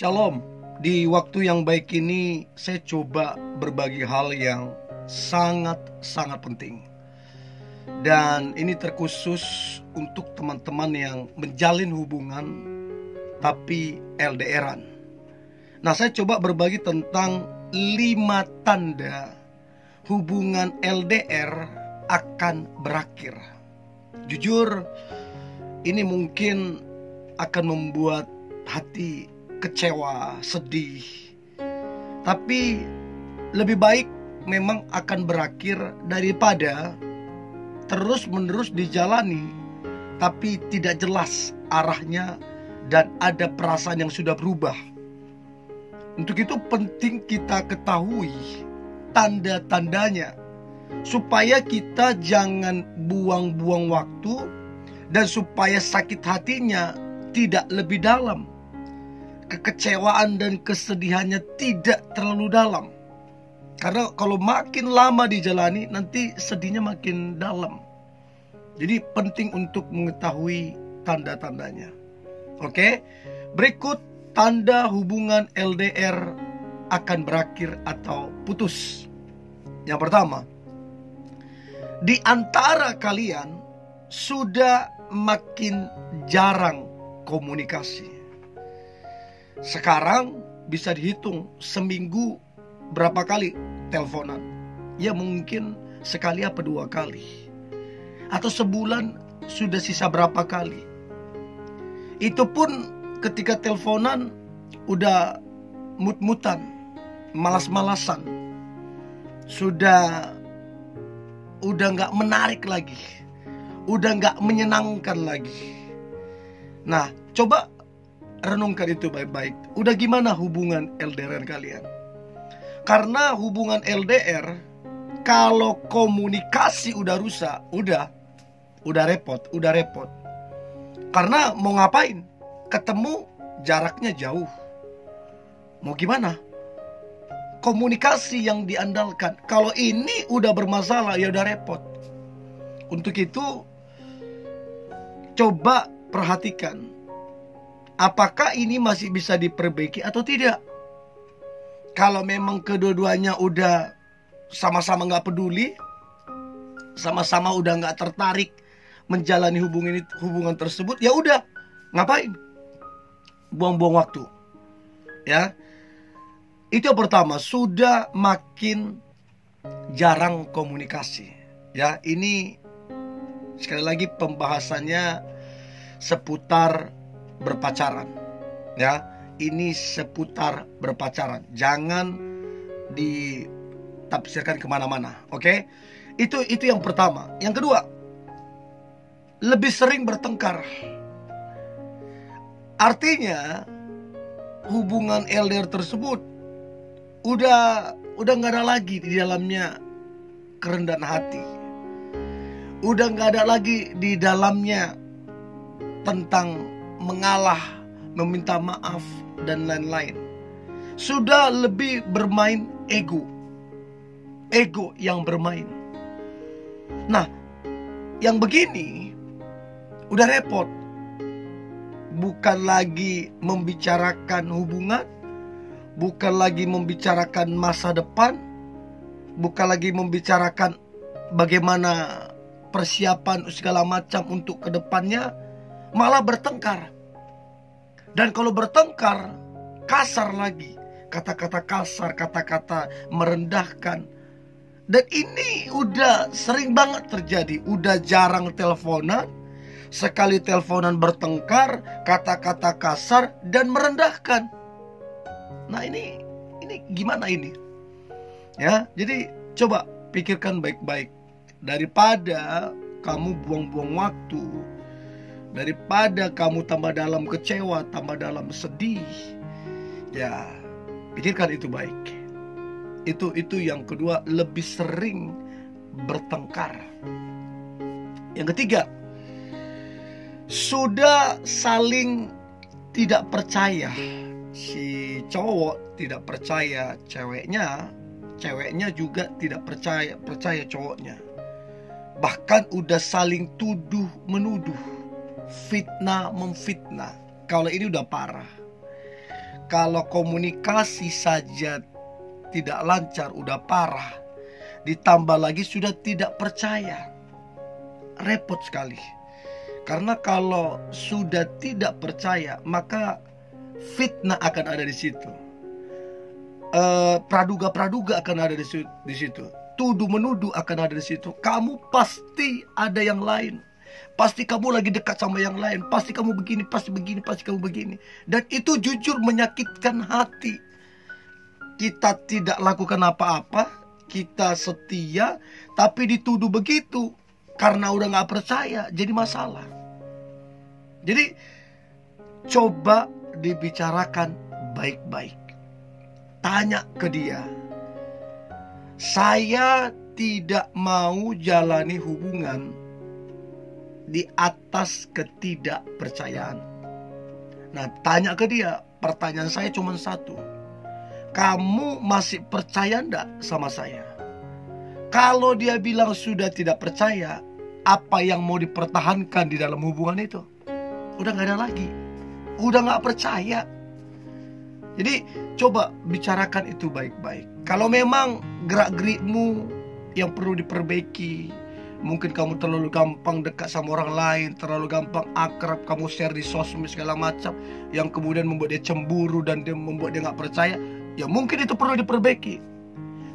Shalom. Di waktu yang baik ini saya coba berbagi hal yang sangat-sangat penting. Dan ini terkhusus untuk teman-teman yang menjalin hubungan tapi LDRan. Nah, saya coba berbagi tentang 5 tanda hubungan LDR akan berakhir. Jujur, ini mungkin akan membuat hati kecewa, sedih. Tapi lebih baik memang akan berakhir daripada terus-menerus dijalani tapi tidak jelas arahnya dan ada perasaan yang sudah berubah. Untuk itu penting kita ketahui tanda-tandanya supaya kita jangan buang-buang waktu dan supaya sakit hatinya tidak lebih dalam. Kekecewaan dan kesedihannya tidak terlalu dalam. Karena kalau makin lama dijalani, nanti sedihnya makin dalam. Jadi penting untuk mengetahui tanda-tandanya. Oke, berikut tanda hubungan LDR akan berakhir atau putus. Yang pertama, di antara kalian sudah makin jarang komunikasi. Sekarang bisa dihitung seminggu berapa kali teleponan. Ya mungkin sekali apa 2 kali. Atau sebulan sudah sisa berapa kali. Itu pun ketika teleponan udah mut-mutan, malas-malasan. Sudah gak menarik lagi. Udah gak menyenangkan lagi. Nah, coba renungkan itu baik-baik. Udah gimana hubungan LDR kalian? Karena hubungan LDR, kalau komunikasi udah rusak, udah repot. Karena mau ngapain? Ketemu jaraknya jauh. Mau gimana? Komunikasi yang diandalkan. Kalau ini udah bermasalah, ya udah repot. Untuk itu, coba perhatikan. Apakah ini masih bisa diperbaiki atau tidak? Kalau memang kedua-duanya udah sama-sama gak peduli, sama-sama udah gak tertarik menjalani hubungan tersebut, ya udah, ngapain? Buang-buang waktu. Ya. Itu yang pertama, sudah makin jarang komunikasi. Ya, ini sekali lagi pembahasannya seputar berpacaran. Ya, ini seputar berpacaran. Jangan ditafsirkan kemana-mana. Oke? Itu yang pertama. Yang kedua, lebih sering bertengkar. Artinya hubungan LDR tersebut udah nggak ada lagi di dalamnya kerendahan hati. Udah nggak ada lagi di dalamnya tentang mengalah, meminta maaf, dan lain-lain. Sudah lebih bermain ego. Ego yang bermain. Nah, yang begini udah repot. Bukan lagi membicarakan hubungan, bukan lagi membicarakan masa depan, bukan lagi membicarakan bagaimana persiapan segala macam untuk kedepannya, malah bertengkar. Dan kalau bertengkar, kasar lagi. Kata-kata kasar, kata-kata merendahkan. Dan ini udah sering banget terjadi. Udah jarang teleponan. Sekali teleponan bertengkar, kata-kata kasar dan merendahkan. Nah, ini gimana ini? Ya, jadi coba pikirkan baik-baik. Daripada kamu buang-buang waktu, daripada kamu tambah dalam kecewa, tambah dalam sedih, ya pikirkan itu baik. Itu yang kedua, lebih sering bertengkar. Yang ketiga, sudah saling tidak percaya. Si cowok tidak percaya ceweknya, ceweknya juga tidak percaya cowoknya. Bahkan udah saling tuduh menuduh, fitnah memfitnah. Kalau ini udah parah. Kalau komunikasi saja tidak lancar, udah parah, ditambah lagi sudah tidak percaya, repot sekali. Karena kalau sudah tidak percaya, maka fitnah akan ada di situ. Praduga-praduga akan ada di situ. Tuduh menuduh akan ada di situ. Kamu pasti ada yang lain. Pasti kamu lagi dekat sama yang lain. Pasti kamu begini, pasti begini, pasti kamu begini. Dan itu jujur menyakitkan hati. Kita tidak lakukan apa-apa, kita setia, tapi dituduh begitu. Karena udah gak percaya, jadi masalah. Jadi coba dibicarakan baik-baik. Tanya ke dia, saya tidak mau jalani hubungan di atas ketidakpercayaan. Nah, tanya ke dia. Pertanyaan saya cuma satu, kamu masih percaya enggak sama saya? Kalau dia bilang sudah tidak percaya, apa yang mau dipertahankan di dalam hubungan itu? Udah gak ada lagi. Udah gak percaya. Jadi coba bicarakan itu baik-baik. Kalau memang gerak-gerikmu yang perlu diperbaiki, mungkin kamu terlalu gampang dekat sama orang lain, terlalu gampang akrab, kamu share di sosmed segala macam, yang kemudian membuat dia cemburu dan dia membuat dia gak percaya, ya mungkin itu perlu diperbaiki.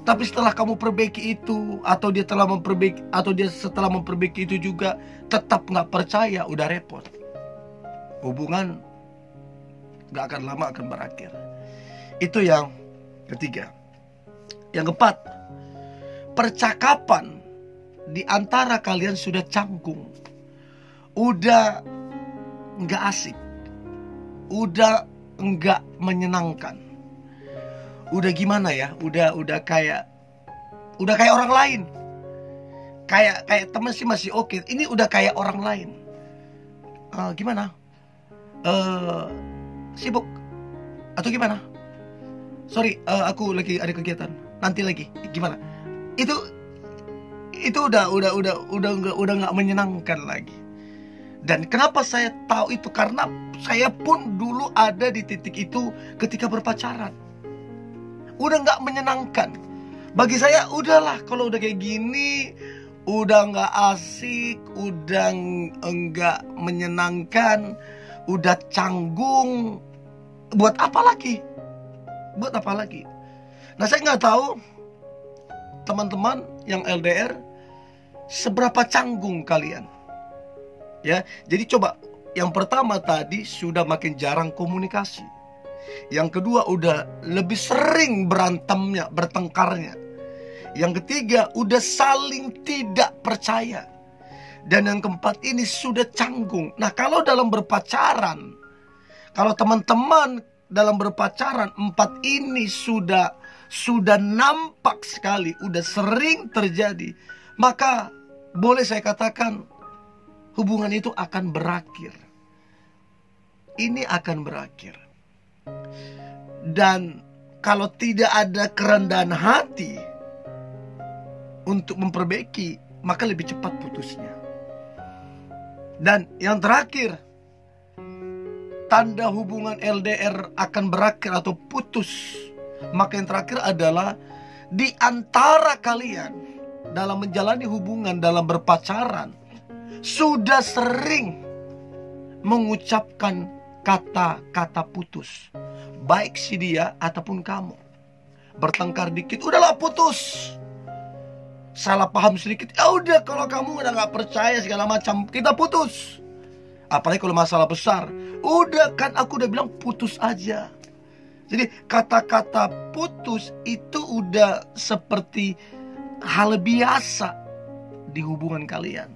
Tapi setelah kamu perbaiki itu, atau dia setelah memperbaiki itu juga tetap gak percaya, udah repot. Hubungan gak akan lama akan berakhir. Itu yang ketiga. Yang keempat, percakapan di antara kalian sudah canggung, udah gak asik, udah gak menyenangkan, udah gimana ya, udah kayak orang lain. Kayak teman sih masih oke, ini udah kayak orang lain. Gimana? Sibuk atau gimana? Sorry, aku lagi ada kegiatan. Nanti lagi. Gimana? Itu udah nggak menyenangkan lagi. Dan kenapa saya tahu itu? Karena saya pun dulu ada di titik itu ketika berpacaran. Udah nggak menyenangkan. Bagi saya udahlah, kalau udah kayak gini, udah nggak asik, udah nggak menyenangkan, udah canggung. Buat apa lagi? Nah, saya nggak tahu teman-teman yang LDR seberapa canggung kalian. Ya, jadi coba, yang pertama tadi sudah makin jarang komunikasi. Yang kedua udah lebih sering berantemnya, bertengkarnya. Yang ketiga udah saling tidak percaya. Dan yang keempat ini sudah canggung. Nah, kalau dalam berpacaran, kalau teman-teman dalam berpacaran, empat ini sudah nampak sekali, udah sering terjadi, maka boleh saya katakan hubungan itu akan berakhir. Ini akan berakhir. Dan kalau tidak ada kerendahan hati untuk memperbaiki, maka lebih cepat putusnya. Dan yang terakhir, tanda hubungan LDR akan berakhir atau putus, maka yang terakhir adalah di antara kalian dalam menjalani hubungan, dalam berpacaran, sudah sering mengucapkan kata-kata putus, baik si dia ataupun kamu. Bertengkar dikit, udahlah putus. Salah paham sedikit, ya udah, kalau kamu udah gak percaya segala macam, kita putus. Apalagi kalau masalah besar, udah kan aku udah bilang putus aja. Jadi kata-kata putus itu udah seperti hal biasa di hubungan kalian.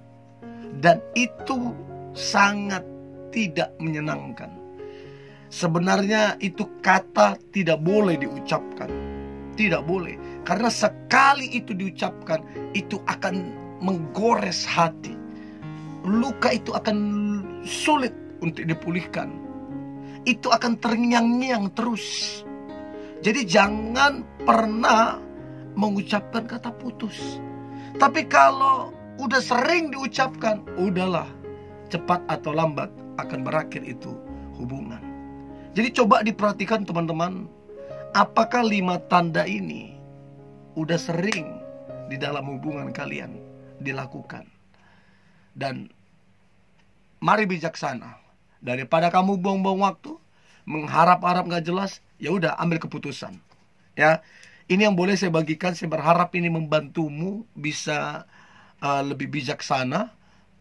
Dan itu sangat tidak menyenangkan. Sebenarnya itu kata tidak boleh diucapkan. Tidak boleh. Karena sekali itu diucapkan, itu akan menggores hati. Luka itu akan sulit untuk dipulihkan. Itu akan terngiang-ngiang terus. Jadi jangan pernah mengucapkan kata putus. Tapi kalau udah sering diucapkan, udahlah, cepat atau lambat akan berakhir itu hubungan. Jadi coba diperhatikan teman-teman, apakah 5 tanda ini udah sering di dalam hubungan kalian dilakukan? Dan mari bijaksana, daripada kamu buang-buang waktu mengharap-harap gak jelas, ya udah ambil keputusan. Ya, ini yang boleh saya bagikan. Saya berharap ini membantumu bisa lebih bijaksana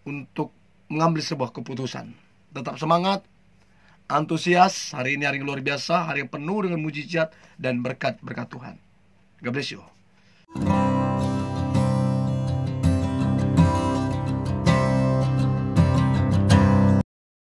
untuk mengambil sebuah keputusan. Tetap semangat, antusias. Hari ini hari yang luar biasa, hari yang penuh dengan mujizat dan berkat-berkat Tuhan. God bless you.